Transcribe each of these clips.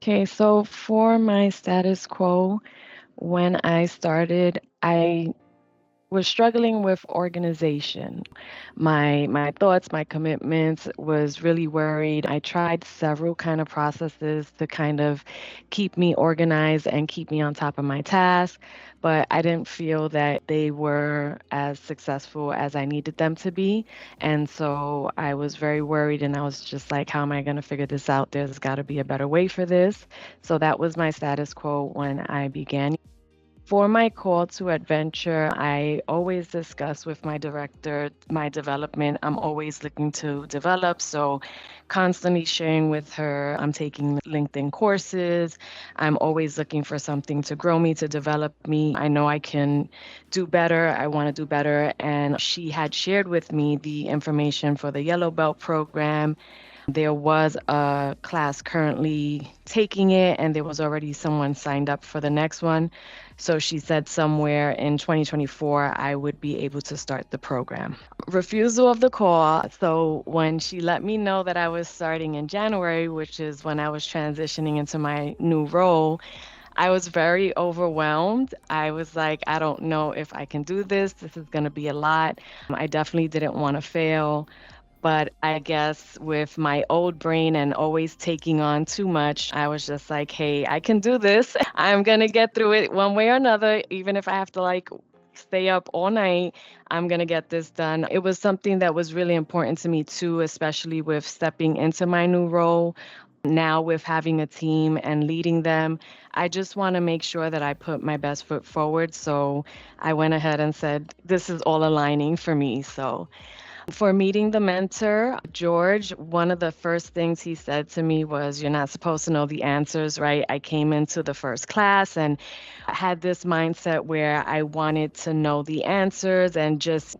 Okay, so for my status quo, when I started, I was struggling with organization. My thoughts, my commitments, was really worried. I tried several kind of processes to kind of keep me organized and keep me on top of my tasks, but I didn't feel that they were as successful as I needed them to be. And so I was very worried and I was just like, how am I going to figure this out? There's got to be a better way for this. So that was my status quo when I began. For my call to adventure, I always discuss with my director my development. I'm always looking to develop, so constantly sharing with her. I'm taking LinkedIn courses. I'm always looking for something to grow me, to develop me. I know I can do better. I want to do better. And she had shared with me the information for the Yellow Belt program. There was a class currently taking it, and there was already someone signed up for the next one. So she said somewhere in 2024, I would be able to start the program. Refusal of the call. So when she let me know that I was starting in January, which is when I was transitioning into my new role, I was very overwhelmed. I was like, I don't know if I can do this. This is going to be a lot. I definitely didn't want to fail. But I guess with my old brain and always taking on too much, I was just like, hey, I can do this. I'm going to get through it one way or another, even if I have to like stay up all night. I'm going to get this done. It was something that was really important to me too, especially with stepping into my new role. Now, with having a team and leading them, I just want to make sure that I put my best foot forward. So I went ahead and said, this is all aligning for me. So for meeting the mentor, George, one of the first things he said to me was, you're not supposed to know the answers, right? I came into the first class and I had this mindset where I wanted to know the answers and just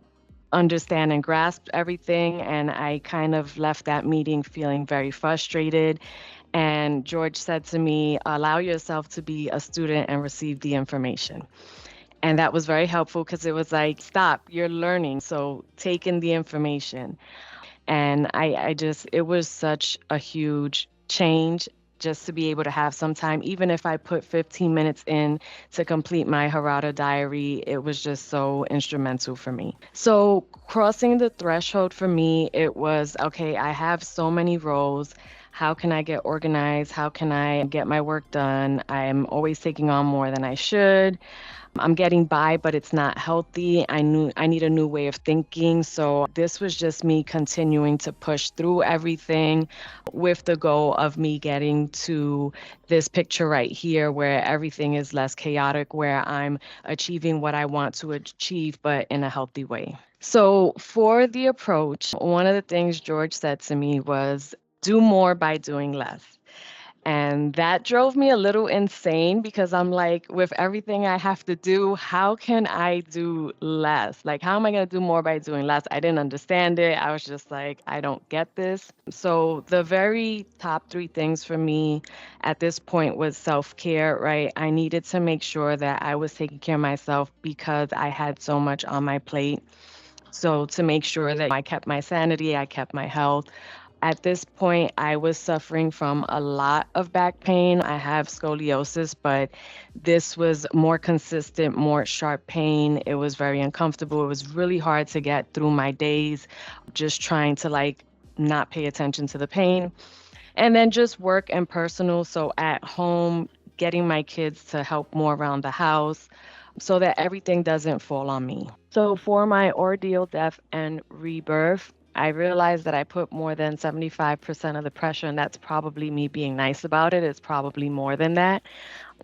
understand and grasp everything. And I kind of left that meeting feeling very frustrated. And George said to me, allow yourself to be a student and receive the information. And that was very helpful because it was like, stop, you're learning. So take in the information. And I just, it was such a huge change just to be able to have some time, even if I put 15 minutes in to complete my Harada diary, it was just so instrumental for me. So crossing the threshold for me, it was, okay, I have so many roles. How can I get organized? How can I get my work done? I'm always taking on more than I should. I'm getting by, but it's not healthy. I knew I need a new way of thinking. So this was just me continuing to push through everything with the goal of me getting to this picture right here where everything is less chaotic, where I'm achieving what I want to achieve, but in a healthy way. So for the approach, one of the things George said to me was do more by doing less. And that drove me a little insane because I'm like, with everything I have to do, how can I do less? Like, how am I going to do more by doing less? I didn't understand it. I was just like, I don't get this. So, the very top three things for me at this point was self care, right? I needed to make sure that I was taking care of myself because I had so much on my plate. So, to make sure that I kept my sanity, I kept my health. At this point, I was suffering from a lot of back pain. I have scoliosis, but this was more consistent, more sharp pain. It was very uncomfortable. It was really hard to get through my days, just trying to like not pay attention to the pain. And then just work and personal. So at home, getting my kids to help more around the house so that everything doesn't fall on me. So for my ordeal, death, and rebirth, I realized that I put more than 75% of the pressure, and that's probably me being nice about it. It's probably more than that.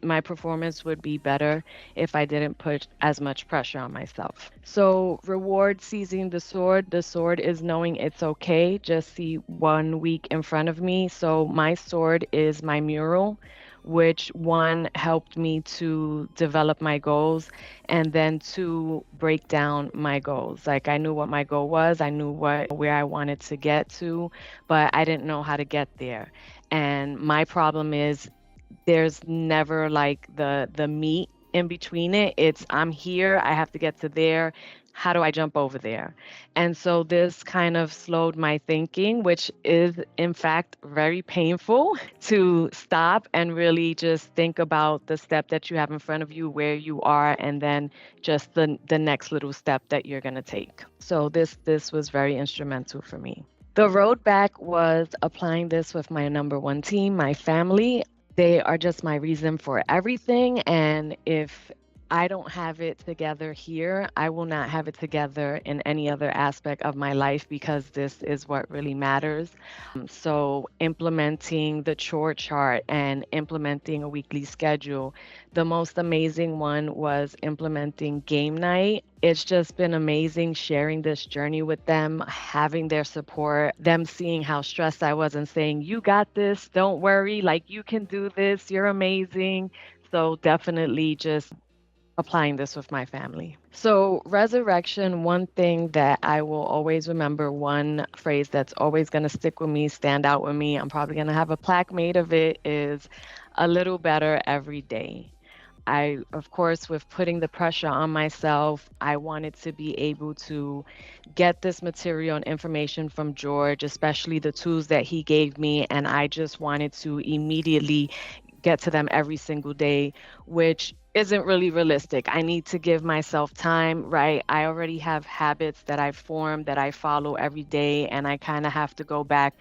My performance would be better if I didn't put as much pressure on myself. So, reward seizing the sword. The sword is knowing it's okay. Just see 1 week in front of me. So, my sword is my mural, which one helped me to develop my goals and then to break down my goals. Like I knew what my goal was, I knew where I wanted to get to, but I didn't know how to get there. And my problem is there's never like the meat in between it. It's I'm here, I have to get to there. How do I jump over there? And so this kind of slowed my thinking, which is in fact very painful to stop and really just think about the step that you have in front of you, where you are, and then just the next little step that you're going to take. So this was very instrumental for me. The road back was applying this with my number one team, my family. They are just my reason for everything. And if I don't have it together here, I will not have it together in any other aspect of my life, because this is what really matters. So, implementing the chore chart and implementing a weekly schedule. The most amazing one was implementing game night. It's just been amazing sharing this journey with them, having their support, them seeing how stressed I was and saying, "You got this, don't worry, like you can do this, you're amazing." So, definitely just applying this with my family. So, resurrection, one thing that I will always remember, one phrase that's always going to stick with me, stand out with me, I'm probably going to have a plaque made of it, is a little better every day. I, of course, with putting the pressure on myself, I wanted to be able to get this material and information from George, especially the tools that he gave me. And I just wanted to immediately get to them every single day, which isn't really realistic. I need to give myself time, right? I already have habits that I've formed that I follow every day, and I kind of have to go back,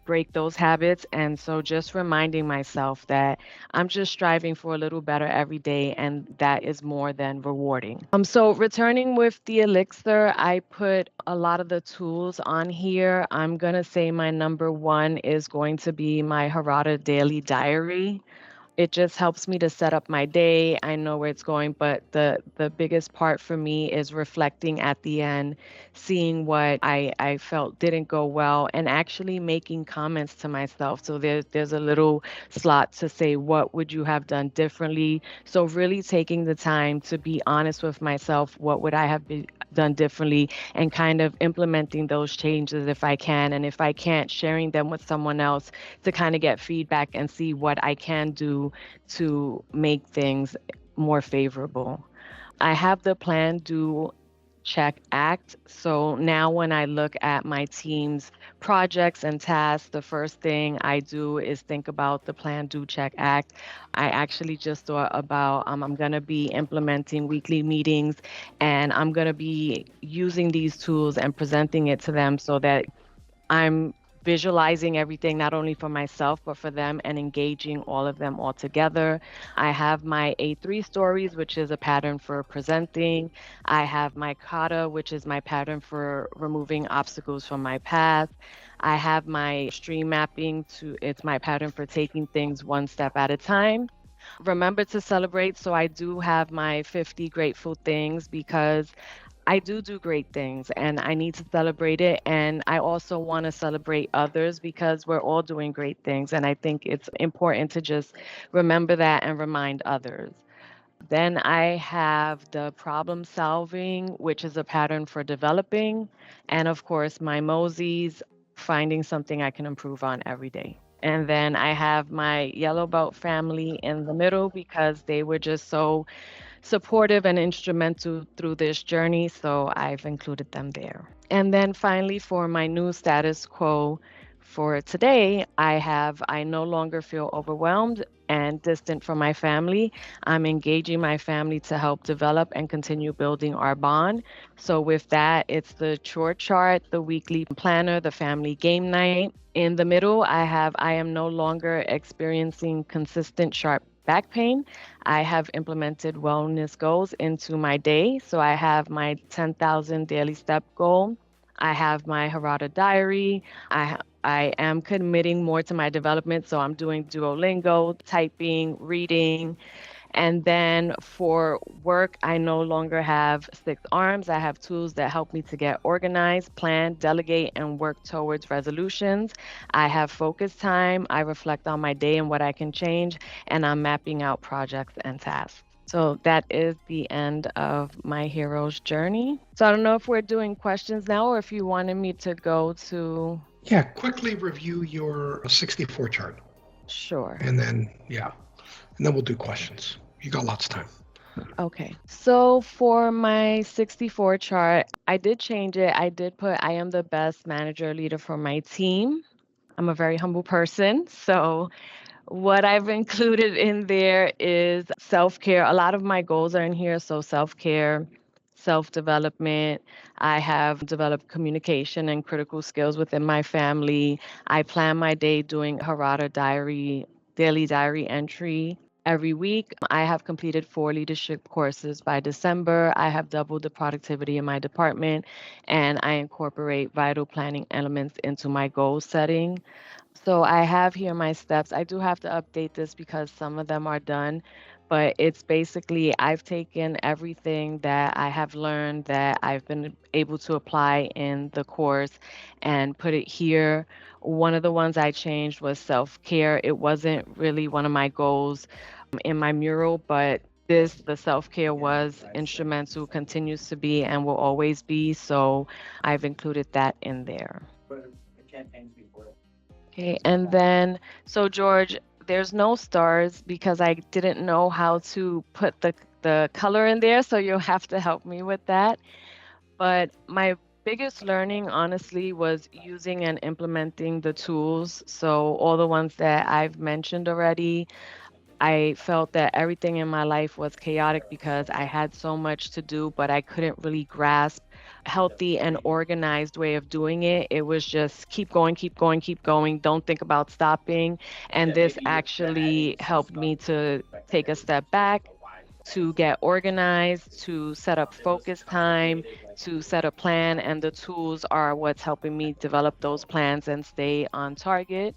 break those habits. And so just reminding myself that I'm just striving for a little better every day, and that is more than rewarding. So returning with the elixir, I put a lot of the tools on here. I'm going to say my number one is going to be my Harada daily diary. It just helps me to set up my day. I know where it's going, but the biggest part for me is reflecting at the end, seeing what I felt didn't go well, and actually making comments to myself. So there's a little slot to say, what would you have done differently? So really taking the time to be honest with myself, what would I have done differently, and kind of implementing those changes if I can. And if I can't, sharing them with someone else to kind of get feedback and see what I can do to make things more favorable. I have the plan, do, check, act. So now when I look at my team's projects and tasks, the first thing I do is think about the plan, do, check, act. I actually just thought about I'm going to be implementing weekly meetings, and I'm going to be using these tools and presenting it to them so that I'm visualizing everything, not only for myself, but for them, and engaging all of them all together. I have my A3 stories, which is a pattern for presenting. I have my kata, which is my pattern for removing obstacles from my path. I have my stream mapping it's my pattern for taking things one step at a time. Remember to celebrate. So I do have my 50 grateful things, because I do great things and I need to celebrate it. And I also want to celebrate others, because we're all doing great things. And I think it's important to just remember that and remind others. Then I have the problem solving, which is a pattern for developing. And of course, my Mosey's, finding something I can improve on every day. And then I have my yellow belt family in the middle, because they were just so supportive and instrumental through this journey. So I've included them there. And then finally, for my new status quo for today, I no longer feel overwhelmed and distant from my family. I'm engaging my family to help develop and continue building our bond. So with that, it's the chore chart, the weekly planner, the family game night. In the middle, I am no longer experiencing consistent sharp back pain. I have implemented wellness goals into my day. So I have my 10,000 daily step goal. I have my Harada diary. I am committing more to my development. So I'm doing Duolingo, typing, reading. And then for work, I no longer have 6 arms. I have tools that help me to get organized, plan, delegate, and work towards resolutions. I have focus time. I reflect on my day and what I can change, and I'm mapping out projects and tasks. So that is the end of my hero's journey. So I don't know if we're doing questions now, or if you wanted me to go to... Yeah, quickly review your 64 chart. Sure. And then, and then we'll do questions. You got lots of time. Okay. So for my 64 chart, I did change it. I did put I am the best manager leader for my team. I'm a very humble person. So what I've included in there is self-care. A lot of my goals are in here. So self-care, self-development. I have developed communication and critical skills within my family. I plan my day doing Harada diary, daily diary entry. Every week, I have completed 4 leadership courses by December. I have doubled the productivity in my department, and I incorporate vital planning elements into my goal setting. So I have here my steps. I do have to update this because some of them are done, but it's basically I've taken everything that I have learned that I've been able to apply in the course and put it here. One of the ones I changed was self-care. It wasn't really one of my goals in my mural, but the self-care was instrumental, continues to be, and will always be. So I've included that in there. Okay, and then, so George, there's no stars because I didn't know how to put the color in there, so you'll have to help me with that. But my biggest learning, honestly, was using and implementing the tools. So all the ones that I've mentioned already, I felt that everything in my life was chaotic because I had so much to do, but I couldn't really grasp healthy and organized way of doing it. It was just keep going, keep going, keep going. Don't think about stopping. And this actually helped me to take a step back, to get organized, to set up focus time, to set a plan. And the tools are what's helping me develop those plans and stay on target.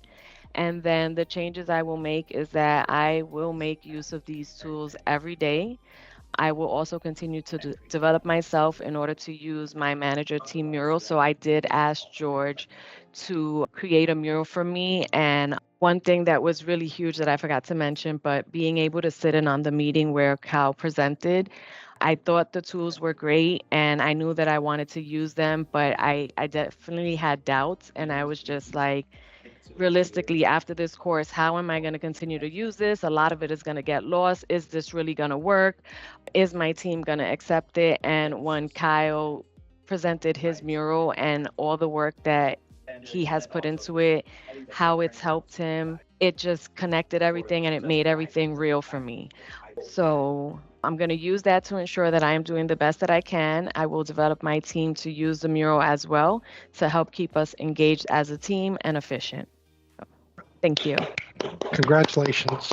And then the changes I will make is that I will make use of these tools every day. I will also continue to develop myself in order to use my manager team mural. So I did ask George to create a mural for me. And one thing that was really huge that I forgot to mention, but being able to sit in on the meeting where Cal presented, I thought the tools were great and I knew that I wanted to use them, but I definitely had doubts. And I was just like, realistically, after this course, how am I going to continue to use this? A lot of it is going to get lost. Is this really going to work? Is my team going to accept it? And when Kyle presented his mural and all the work that he has put into it, how it's helped him, it just connected everything and it made everything real for me. So I'm going to use that to ensure that I am doing the best that I can. I will develop my team to use the mural as well to help keep us engaged as a team and efficient. Thank you. Congratulations.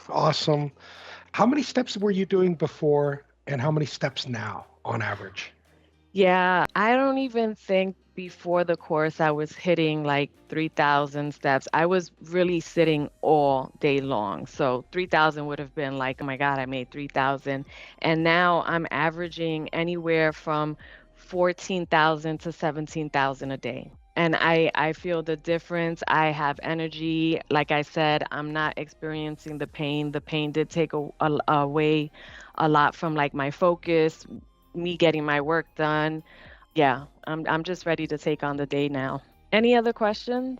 Awesome. How many steps were you doing before and how many steps now on average? Yeah, I don't even think before the course I was hitting like 3,000 steps. I was really sitting all day long. So 3,000 would have been like, oh my God, I made 3,000. And now I'm averaging anywhere from 14,000 to 17,000 a day. And I feel the difference. I have energy. Like I said, I'm not experiencing the pain. The pain did take away a lot from like my focus, me getting my work done. Yeah, I'm just ready to take on the day now. Any other questions?